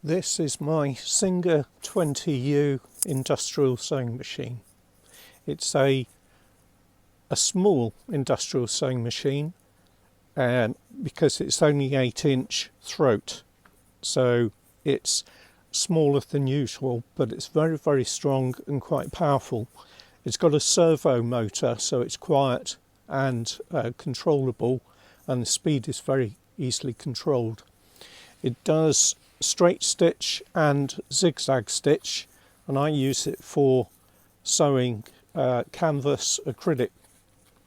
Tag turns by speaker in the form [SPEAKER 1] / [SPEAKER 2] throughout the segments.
[SPEAKER 1] This is my Singer 20U industrial sewing machine. It's a small industrial sewing machine, and because it's only 8-inch throat, so it's smaller than usual, but it's very, very strong and quite powerful. It's got a servo motor, so it's quiet and controllable, and the speed is very easily controlled. It does straight stitch and zigzag stitch, and I use it for sewing canvas, acrylic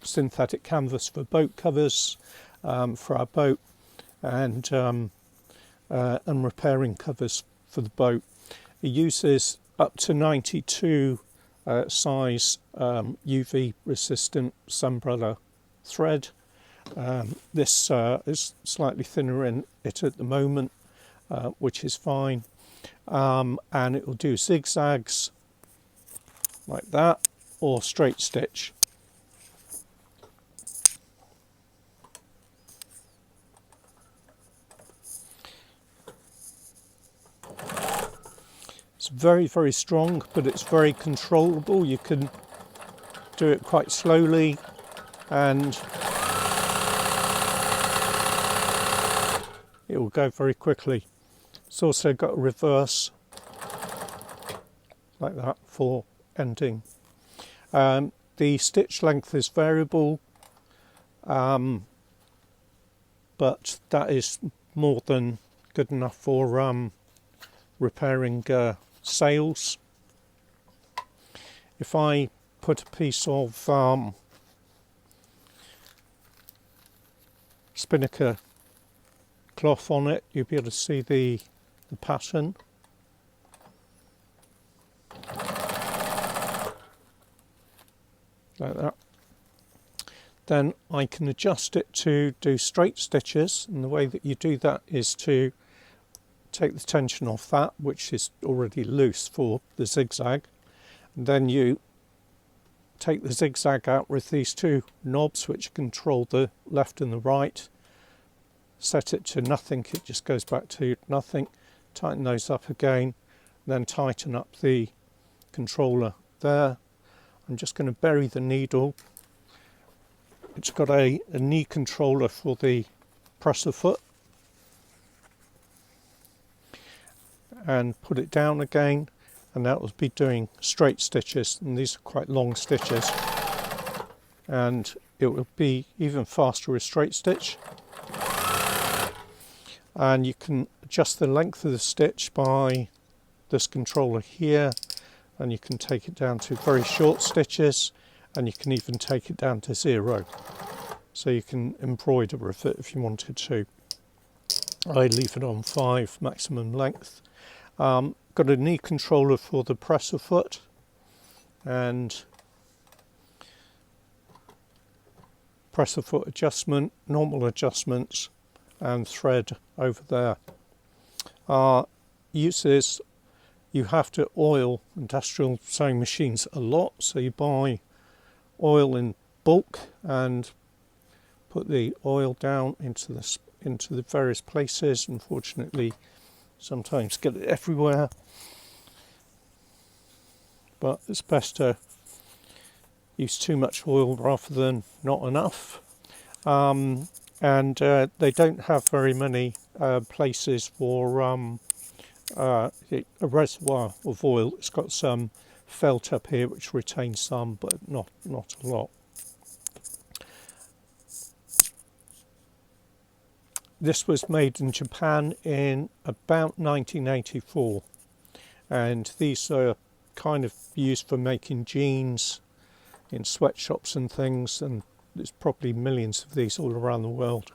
[SPEAKER 1] synthetic canvas for boat covers, for our boat, and repairing covers for the boat. It uses up to 92 size UV resistant sunbrella thread. This is slightly thinner in it at the moment, which is fine, and it will do zigzags like that or straight stitch. It's very, very strong, but it's very controllable. You can do it quite slowly, and it will go very quickly. It's also got a reverse like that for ending. The stitch length is variable, but that is more than good enough for repairing sails. If I put a piece of spinnaker cloth on it, you'll be able to see the pattern. Like that. Then I can adjust it to do straight stitches, and the way that you do that is to take the tension off that, which is already loose for the zigzag, and then you take the zigzag out with these two knobs which control the left and the right. Set it to nothing, it just goes back to nothing. Tighten those up again, then tighten up the controller there. I'm just going to bury the needle. It's got a knee controller for the presser foot, and put it down again, and that will be doing straight stitches, and these are quite long stitches, and it will be even faster with straight stitch. And you can adjust the length of the stitch by this controller here, and you can take it down to very short stitches, and you can even take it down to 0, so you can embroider with it if you wanted to. I leave it on 5 maximum length. Got a knee controller for the presser foot, and presser foot adjustment, normal adjustments, and thread over there. Uses: you have to oil industrial sewing machines a lot, so you buy oil in bulk and put the oil down into the various places. Unfortunately, sometimes get it everywhere, but it's best to use too much oil rather than not enough. And they don't have very many places for a reservoir of oil. It's got some felt up here which retains some, but not a lot. This was made in Japan in about 1984, and these are kind of used for making jeans in sweatshops and things, and there's probably millions of these all around the world.